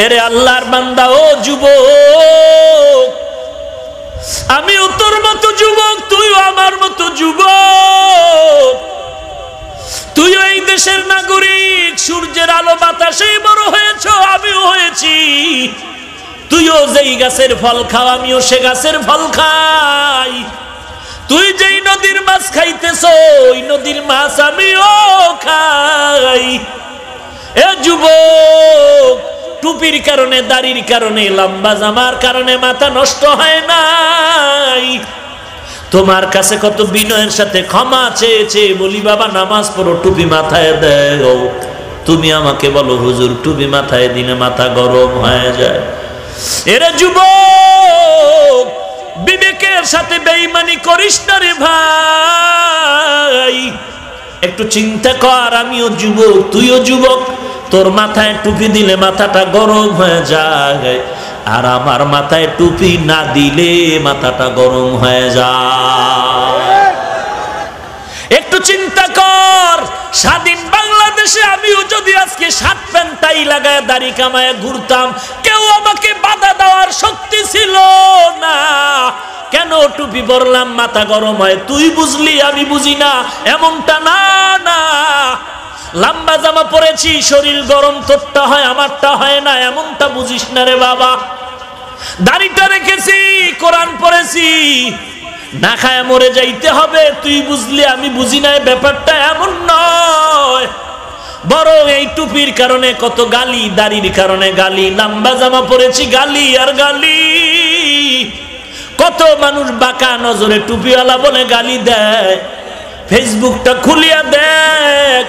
এরে আল্লাহর বান্দা ও যুবক, আমিও তোর মতো যুবক, তুইও আমার মতো যুবক। তুইও এই দেশের নাগরিক, সূর্যের আলো বাতাসেই বড় হয়েছ, আমিও হয়েছি। তুইও যেই গাছের ফল খাও, আমিও সে গাছের ফল খাই। তুই যেই নদীর মাছ খাইতেছ, ওই নদীর মাছ আমিও খাই। এ যুবক, টুপির কারণে, দাড়ির কারণে, লম্বা জামার কারণে মাথা নষ্ট হয় নাই। তোমার কাছে কত বিনয়ের সাথে ক্ষমা চেয়েছে, বলি বাবা নামাজ পড়ো, টুপি মাথায় দেও। তুমি আমাকে বলো হুজুর টুপি মাথায় দিলে মাথা গরম হয়ে যায়। এরে যুবক, বিবেকের সাথে বেঈমানি করিস না রে ভাই। একটু চিন্তা কর, আমিও যুবক, তুইও যুবক। তোর মাথায় টুপি দিলে মাথাটা গরম হয়ে যায়, আর আমার মাথায় টুপি না দিলে মাথাটা গরম হয়ে যায়। একটু চিন্তা কর, স্বাধীন বাংলাদেশে আমিও যদি আজকে শার্ট প্যান্ট টাই লাগায় দাড়ি কামায় ঘুরতাম, কেউ আমাকে বাধা দেওয়ার শক্তি ছিল না। কেন টুপি পরলাম, মাথা গরম হয়, তুই বুঝলি আমি বুঝি না, এমনটা না। না, লম্বা জামা পরেছি, শরীর গরম, তোরটা হয় আমারটা হয় না, এমনটা বুঝিস না রে বাবা। দাড়িটা রেখেছি, কোরআন পড়েছি, না খায় মরে যাইতে হবে, তুই বুঝলি আমি বুঝি না, ব্যাপারটা এমন নয়। বরং এই টুপির কারণে কত গালি, দাড়ির কারণে গালি, লম্বা জামা পরেছি গালি আর গালি। কত মানুষ বাঁকা নজরে টুপিওয়ালা বলে গালি দেয়। ফেসবুকটা খুলিয়া দেখ,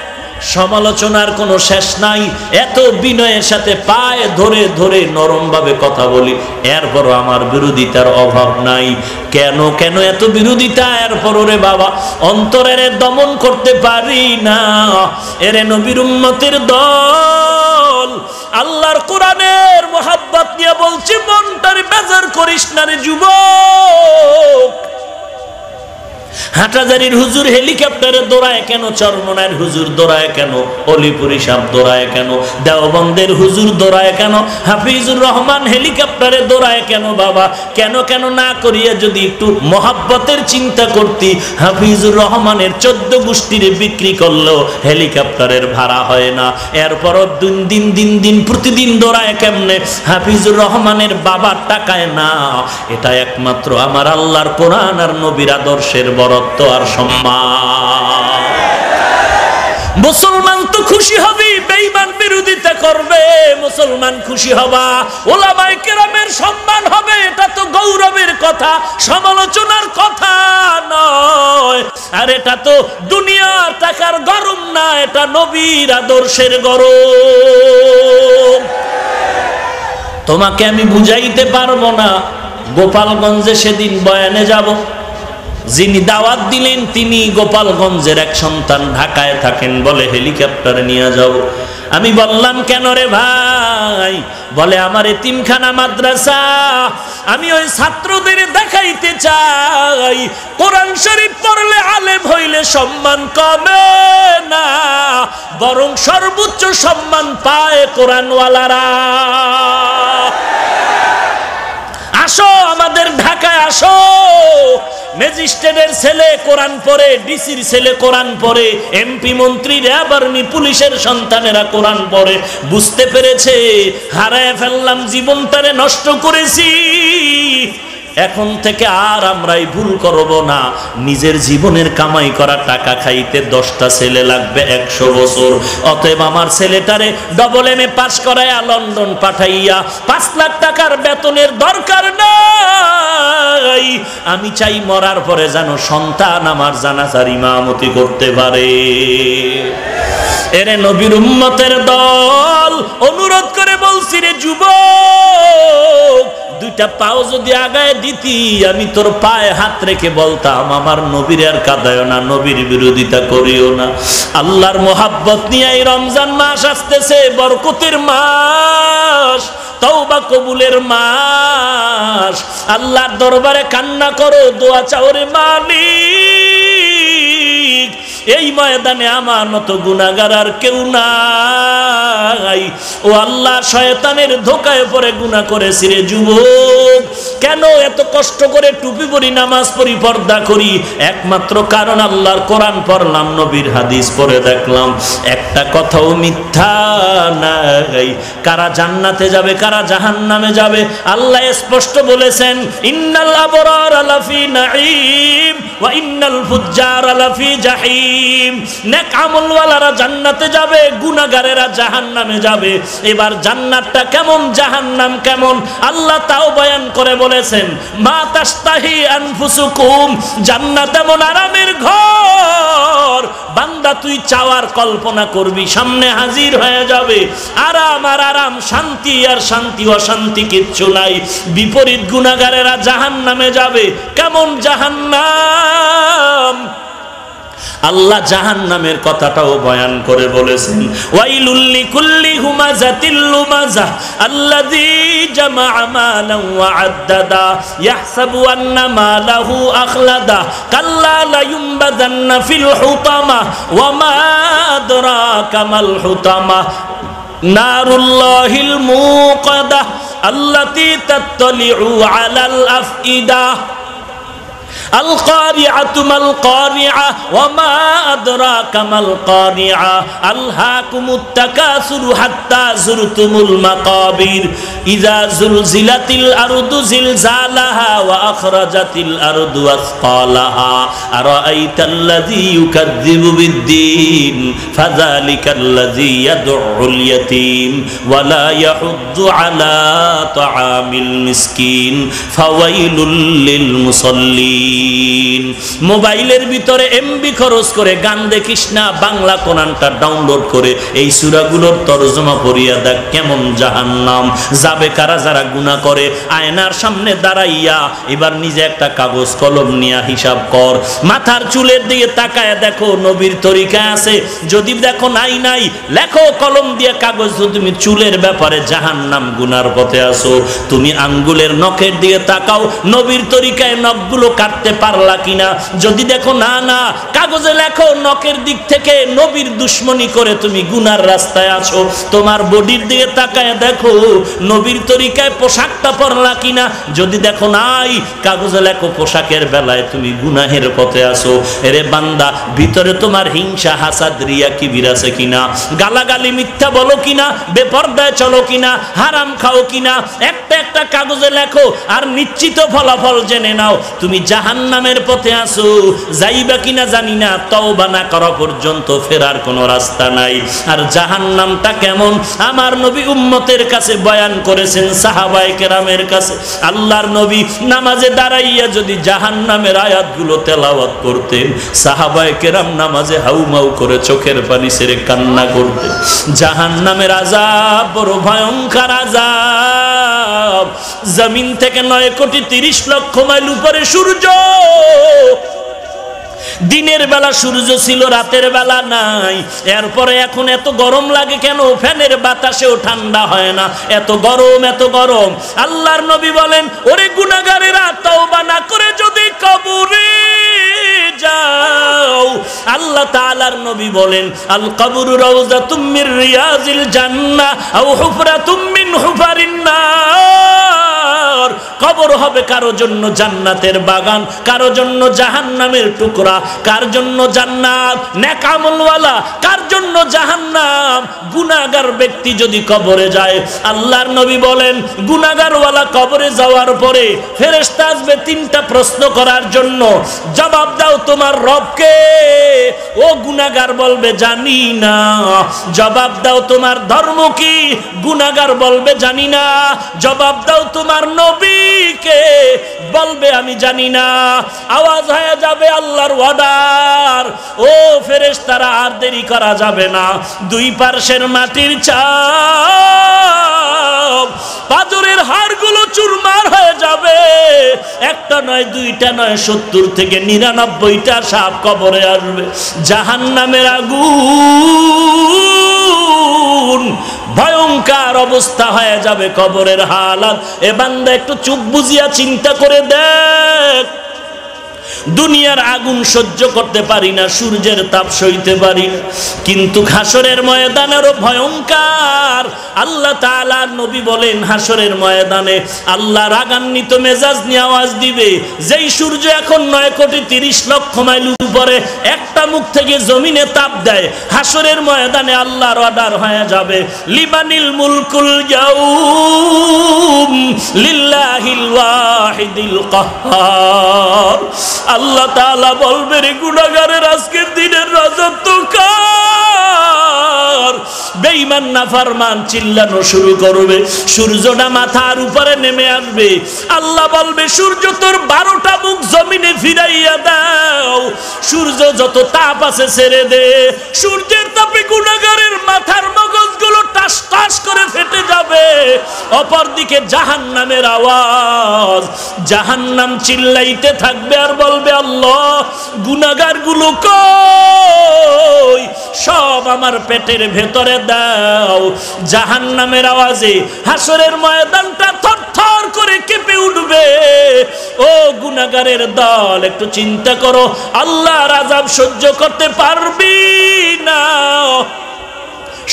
সমালোচনার কোনো শেষ নাই। এত বিনয়ের সাথে পায়ে ধরে ধরে নরম ভাবে কথা বলি, এরপরও আমার বিরোধিতার অভাব নাই। কেন কেন এত বিরোধিতা? এরপরও রে বাবা অন্তরের দমন করতে পারি না। এরে নবীর উম্মতের দল, আল্লাহর কোরআনের মোহাব্বত নিয়ে বলছি, মনটার বেজার করিস না রে যুবক। হাটাজারির হুজুর হেলিকপ্টারে দৌড়ায় কেন? চরমনার হুজুর দৌড়ায় কেন? অলিপুরি সাহেব দৌড়ায় কেন? দেওবন্দের হুজুর দৌড়ায় কেন? হাফিজুর রহমান হেলিকপ্টারে দৌড়ায় কেন? বাবা কেন কেন না করিয়া যদি একটু মহাব্বতের চিন্তা করতি, হাফিজুর রহমানের 14 গোষ্ঠীর বিক্রি করলেও হেলিকপ্টারের ভাড়া হয় না। এরপরও দিন দিন দিন প্রতিদিন দৌড়ায় কেমনে? হাফিজুর রহমানের বাবার টাকায় না। এটা একমাত্র আমার আল্লাহর কোরআন আর নবীর আদর্শের বরত্ব আর সম্মান। মুসলমান তো খুশি হবি, বেঈমান বিরোধিতা করবে, মুসলমান খুশি হবা, ওলামায়ে কেরামের সম্মান হবে, এটা তো গৌরবের কথা, সমালোচনার কথা নয়। আর এটা তো দুনিয়ার টাকার গরম না, এটা নবীর আদর্শের গরম। তোমাকে আমি বুঝাইতে পারবো না। গোপালগঞ্জে সেদিন বয়ানে যাব, যিনি দাওয়াত দিলেন তিনি গোপালগঞ্জের এক সন্তান, ঢাকায় থাকেন, বলে হেলিকপ্টারে নিয়ে যাও। আমি বললাম কেন রে ভাই? বলে আমার এতিমখানা মাদ্রাসা, আমি ওই ছাত্রদের দেখাইতে চাই কোরআন শরীফ পড়লে, আলেম হইলে সম্মান কমে না, বরং সর্বোচ্চ সম্মান পায় কোরআনওয়ালারা। আসো আমাদের ঢাকায় আসো। ম্যাজিস্ট্রেটের ছেলে কোরআন পড়ে, ডিসির ছেলে কোরআন পড়ে, এমপি মন্ত্রী র্যাব আর্মি পুলিশের সন্তানেরা কোরআন পড়ে। বুঝতে পেরেছে হারায় ফেললাম, জীবনটারে নষ্ট করেছি। এখন থেকে আর আমরাই ভুল করব না। নিজের জীবনের কামাই করা টাকা খাইতে 10টা ছেলে লাগবে 100 বছর। অতএব আমার ছেলেটারে ডবল এমএ পাস করাইয়া লন্ডন পাঠাইয়া 5 লাখ টাকার বেতনের দরকার নাই। আমি চাই মরার পরে যেন সন্তান আমার জানাজার ইমামতি করতে পারে। এরে নবীর উম্মতের দল, অনুরোধ করে বলছি রে যুবক, 2টা পাও যদি আগায় দিতি, আমি তোর পায়ে হাত রেখে বলতাম আমার নবীর আর কাঁদায়ও না, নবীর বিরোধিতা করিও না। আল্লাহর মোহাব্বত নিয়ে এই রমজান মাস আসতেছে, বরকতের মাস, তওবা কবুলের মাস। আল্লাহর দরবারে কান্না করো, দোয়া চাও রে মালিক, এই ময়দানে আমার মতো গুনাহগার আর কেউ নাই। নাই। ও আল্লাহ, শয়তানের ধোকায় পড়ে গুনাহ করেছি রে যুবক। কেন এত কষ্ট করে টুপি পরি, নামাজ পড়ি, পর্দা করি? একমাত্র কারণ আল্লাহর কোরআন পড়লাম, নবীর হাদিস পড়ে দেখলাম একটা কথাও মিথ্যা নাই। কারা জান্নাতে যাবে, কারা জাহান্নামে যাবে, আল্লাহ স্পষ্ট বলেছেন, ইন্নাল আবরারা লাফি নাঈম ওয়া ইন্নাল ফুজ্জারা লাফি জাহিম। নেক আমলওয়ালারা জান্নাতে যাবে, গুনাহগারেরা জাহান্নামে যাবে। এবার জান্নাতটা কেমন, জাহান্নাম কেমন, আল্লাহ তাও বয়ান করে বলেছেন, মা তাস্তাহি আনফুসুকুম, জান্নাত এমন আরামের ঘর বান্দা তুই চাওয়ার কল্পনা করবি, সামনে হাজির হয়ে যাবে। আরাম আর আরাম, শান্তি আর শান্তি, অশান্তি কিচ্ছু নাই। বিপরীত গুনাহগারেরা জাহান্নামে যাবে। কেমন জাহান্নাম, আল্লাহ জাহান্নামের কথাটাও বয়ান করে বলেছেন, ওয়াইলুল লিকুল্লি হুমাযাতিল লুমাযাহ আল্লাযী জামাআ মালান ওয়া আদ্দাদা ইয়াহসাবু আন্না মালাহু আখলাদা কাল্লা লা ইউমবাযান্না ফিল হুতামা ওয়া মা আদরাকা মাল হুতামা নারুল্লাহিল মুকাদা আল্লাতী তাত্তালিউ আলাল আফইদা আল কারিআতু মাল কারিআ ওয়া মা আদরাকা মাল কারিআ আলহাকুমুত তাকাসুরু হাত্তা যুরতুমুল মাকাবির ইযা যুলজিলাতিল আরদু জিলজালাহা ওয়া আখরাজাতিল আরদু আসকালাহা আরাআইতাল্লাযী ইউকাযযিবু বিদ্দীন ফাযালিকাল্লাযী ইয়াদউল ইয়াতীম ওয়া লা ইয়াহুদ্দু আলা তাআমিল মিসকিন ফাওয়াইলুল লিল মুসাল্লিন। মোবাইলের ভিতরে এমবি খরচ করে গান দেখিস না, বাংলা কোরআনটা ডাউনলোড করে এই সূরাগুলোর তরজমা পড়িয়া দেখ কেমন জাহান্নাম যাবে কারা যারা গুনাহ করে। আয়নার সামনে দাঁড়াইয়া এবার নিজে একটা কাগজ কলম নিয়ে হিসাব কর, মাথার চুলের দিকে তাকায় দেখো নবীর তরিকা আছে, যদি দেখো নাই নাই লেখো কলম দিয়ে কাগজ। তুমি চুলের ব্যাপারে জাহান্নাম গুনার পথে আসো। তুমি আঙ্গুলের নখের দিকে তাকাও, নবীর তরিকায় নখগুলো কাটতে পারলা কিনা, যদি দেখো না না কাগজে লেখো নখের দিক থেকে নবীর দুশ্মনী করে তুমি গুনার রাস্তায় আছো। তোমার বডির দিকে তাকায় দেখো নবীর তরিকায় পোশাকটা পরলা কিনা, যদি দেখো নাই কাগজে লেখো পোশাকের বেলায় তুমি গুনাহের পথে আছো। এরে বান্দা, ভিতরে তোমার হিংসা, হাসাদ, রিয়া, কিবির আছে কিনা, গালাগালি, মিথ্যা বলো কিনা, বেপরদায় চলো কিনা, হারাম খাও কিনা, একটা একটা কাগজে লেখো আর নিশ্চিত ফলাফল জেনে নাও তুমি জাহান্নামের পথে আসো। যাইবা কিনা জানি না, তওবা না করা পর্যন্ত ফেরার কোনো রাস্তা নাই। আর জাহান্নামটা কেমন আমার নবী উম্মতের কাছে বয়ান করেছেন, সাহাবায়ে কেরামের কাছে। আল্লাহর নবী নামাজে দাঁড়াইয়া যদি জাহান্নামের আয়াতগুলো তেলাওয়াত করতেন, সাহাবায়ে কেরাম নামাজে হাউমাউ করে চোখের পানি ছেড়ে কান্না করতেন। জাহান্নামের আযাব বড় ভয়ঙ্কর আযাব। জমিন থেকে 9,30,00,000 মাইল উপরে সূর্য, দিনের বেলা সূর্য ছিল, রাতের বেলা নাই। এরপরে এখন এত গরম লাগে কেন? ফ্যানের বাতাসেও ঠান্ডা হয় না, এত গরম, এত গরম। আল্লাহর নবী বলেন, ওরে গুনাহগারেরা, তওবা না করে যদি কবরে যাও, আল্লাহ তাআলার নবী বলেন, আল কবরু রাউযাতুম মির রিয়াজিল জান্নাহ আও হুফরাতুম মিন হুফারিন নার। কবর হবে কারো জন্য জান্নাতের বাগান, কারো জন্য জাহান্নামের টুকরা। কার জন্য জান্নাত? নেক আমলওয়ালা। কার জন্য জাহান্নাম? গুনাহগার ব্যক্তি যদি কবরে যায়, আল্লাহর নবী বলেন, গুনাহগারওয়ালা কবরে যাওয়ার পরে ফেরেশতা আসবে 3টা প্রশ্ন করার জন্য। জবাব দাও তোমার রবকে। ও গুনাহগার বলবে জানি না। জবাব দাও তোমার ধর্ম কি? গুনাহগার বলবে জানি না। জবাব দাও তোমার নবীকে? বলবে আমি জানি না। আওয়াজ হয়ে যাবে আল্লাহর ওয়াদার, ও ফেরেশতারা আর দেরি করা যাবে না। দুই পার্শ্বের মাটির চাপ, পাথরের হাড়গুলো চুরমার হয়ে যাবে। একটা নয়, দুইটা নয়, 70 থেকে 99টা সাপ কবরে আসবে। জাহান্নামের আগুন, ভয়ঙ্কর অবস্থা হয়ে যাবে কবরের হালাত। এ বান্দা একটু চোখ বুজিয়া চিন্তা করে দেখ, দুনিয়ার আগুন সহ্য করতে পারি না, সূর্যের তাপ সইতে পারি না, কিন্তু হাসরের ময়দান আরো ভয়ঙ্কর। আল্লাহ তাআলা নবী বলেন, হাসরের ময়দানে আল্লাহ রাগান্বিত মেজাজ নিয়ে আওয়াজ দিবে, যেই সূর্য এখন 9,30,00,000 মাইল উপরে একটা মুখ থেকে জমিনে তাপ দেয়, হাসরের ময়দানে আল্লাহর অর্ডার হয়ে যাবে, লিমানিল মুলকুল ইয়াউম লিল্লাহিল ওয়াহিদিল কাহ্হার। আল্লাহ তাআলা বলবে, রে গুনাহগারের আজকের দিনের রাজত্ব কার? বেঈমান নাফরমান চিল্লানো শুরু করবে, সূর্যটা মাথার উপরে নেমে আসবে। আল্লাহ বলবে, সূর্য তোর 12টা মুখ জমিনে ফিরাইয়া দাও, সূর্য যত তাপ আছে ছেড়ে দে। সূর্যের তাপে গুনাহগারের মাথার মগজগুলো টাস টাস করে ফেটে যাবে। অপরদিকে জাহান্নামের আওয়াজ, জাহান্নাম চিল্লাইতে থাকবে আর বলবে, আল্লাহ গুনাহগারগুলো কই? সব আমার পেটের ভেতরে দাও। জাহান্নামের আওয়াজে হাসরের ময়দানটা থরথর করে কেঁপে উঠবে। ও গুনাহগারের দল, একটু চিন্তা করো, আল্লাহর আযাব সহ্য করতে পারবি না?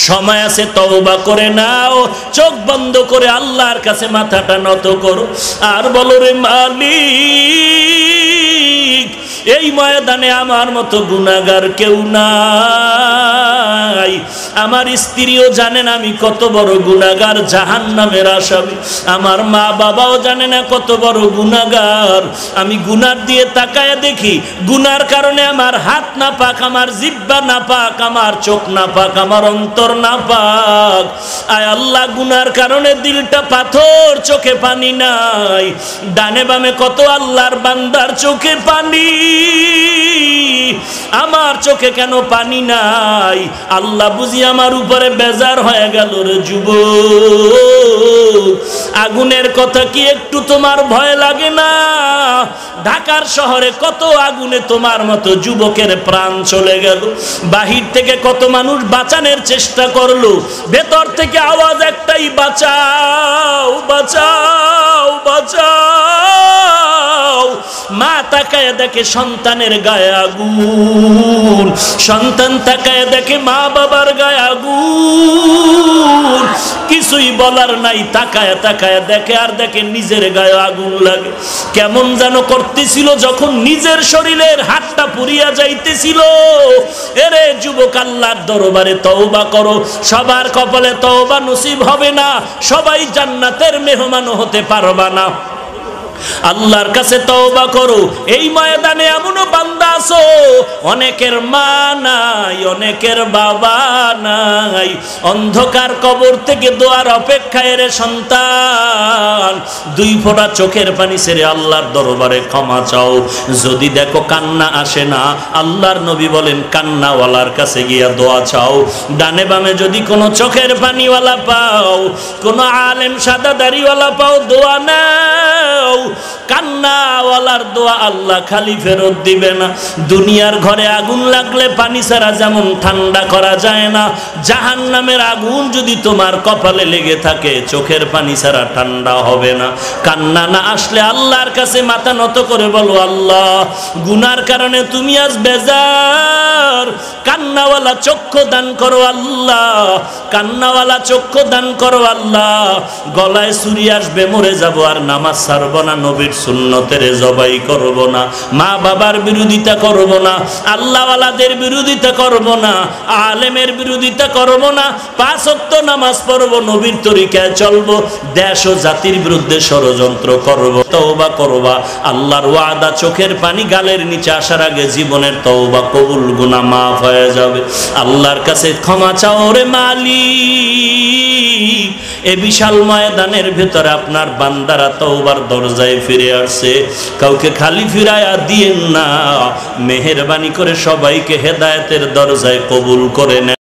সময় আছে, তওবা করে নাও, চোখ বন্ধ করে আল্লাহর কাছে মাথাটা নত করো আর বলো, রে মালিক, এই ময়দানে আমার মতো গুনাহগার কেউ নাই। আমার স্ত্রীও জানেন আমি কত বড় গুনাহগার, জাহান্নামের আসামি। আমার মা বাবাও জানে না কত বড় গুনাহগার। আমি গুনার দিয়ে তাকায় দেখি, গুনার কারণে আমার হাত না পাক, আমার জিহ্বা না পাক, আমার চোখ না পাক, আমার অন্তর না পাক। আয় আল্লাহ, গুনার কারণে দিলটা পাথর, চোখে পানি নাই। ডানে বামে কত আল্লাহর বান্দার চোখে পানি, আমার চোখে কেন পানি নাই? আল্লাহ বুঝি আমার উপরে বেজার হয়ে গেল। রে যুবক, আগুনের কথা কি একটু তোমার ভয় লাগে না? ঢাকার শহরে কত আগুনে তোমার মতো যুবকের প্রাণ চলে গেল। বাহির থেকে কত মানুষ বাঁচানোর চেষ্টা করলো, ভেতর থেকে আওয়াজ একটাই, বাঁচাও বাঁচাও বাঁচাও। মা তাকায় দেখে সন্তানের গায়ে আগুন, সন্তান তাকায় দেখে মা বাবার গায়ে আগুন। কিছুই বলার নাই, তাকায় তাকায় দেখে আর দেখে নিজের গায়ে আগুন লাগে। কেমন যেন করতেছিল যখন নিজের শরীরের হাতটা পুড়িয়া যাইতেছিল। এরে যুবক, আল্লাহর দরবারে তওবা করো। সবার কপালে তওবা নসিব হবে না, সবাই জান্নাতের মেহমান হতে পারবা না। আল্লাহর কাছে তওবা করো। এই ময়দানে এমনও বান্দা আছো, অনেকের মা নাই, অনেকের বাবা নাই, অন্ধকার কবর থেকে দোয়ার অপেক্ষায়। রে সন্তান, 2 ফোঁটা চোখের পানি ছেড়ে আল্লাহর দরবারে ক্ষমা চাও। যদি দেখো কান্না আসে না, আল্লাহর নবী বলেন, কান্নাওয়ালার কাছে গিয়া দোয়া চাও। ডানে বামে যদি কোনো চোখের পানিওয়ালা পাও, কোনো আলেম সাদা দাড়িওয়ালা পাও, দোয়া নাও। কান্নাওয়ালার দোয়া আল্লাহ খালি ফেরত দিবে না। দুনিয়ার ঘরে আগুন লাগলে পানি ছাড়া যেমন ঠান্ডা করা যায় না, জাহান্নামের আগুন যদি তোমার কপালে লেগে থাকে, চোখের পানি ছাড়া ঠান্ডা হবে না। কান্না না আসলে আল্লাহর কাছে মাথা নত করে বলো, আল্লাহ গুনার কারণে তুমি আজ বেজার, কান্নাওয়ালা চক্ষু দান করো আল্লাহ, কান্নাওয়ালা চক্ষু দান করো আল্লাহ। গলায় ছুরি আসবে, মরে যাব আর নামাজ ছাড়ব না, নবীর সুন্নতের জবাই করব না, মা বাবার বিরোধিতা করব না, আল্লাহওয়ালাদের বিরোধিতা করব না, আলেমের বিরোধিতা করব না, 5 ওয়াক্ত নামাজ পড়ব, নবীর তরিকায় চলব, দেশ ও জাতির বিরুদ্ধে ষড়যন্ত্র করব। তওবা করবা, আল্লাহর ওয়াদা চোখের পানি গালের নিচে আসার আগে জীবনের তওবা কবুল, গুনাহ মাফ হয়ে যাবে। আল্লাহর কাছে ক্ষমা চাও রে মালিক। এ বিশাল ময়দানের ভেতরে আপনার বান্দারা তওবার দরজায় ফিরে আসছে, কাউকে খালি ফিরায়া দিয়েন না। মেহেরবানি করে সবাইকে হেদায়েতের দরজায় কবুল করে নেন।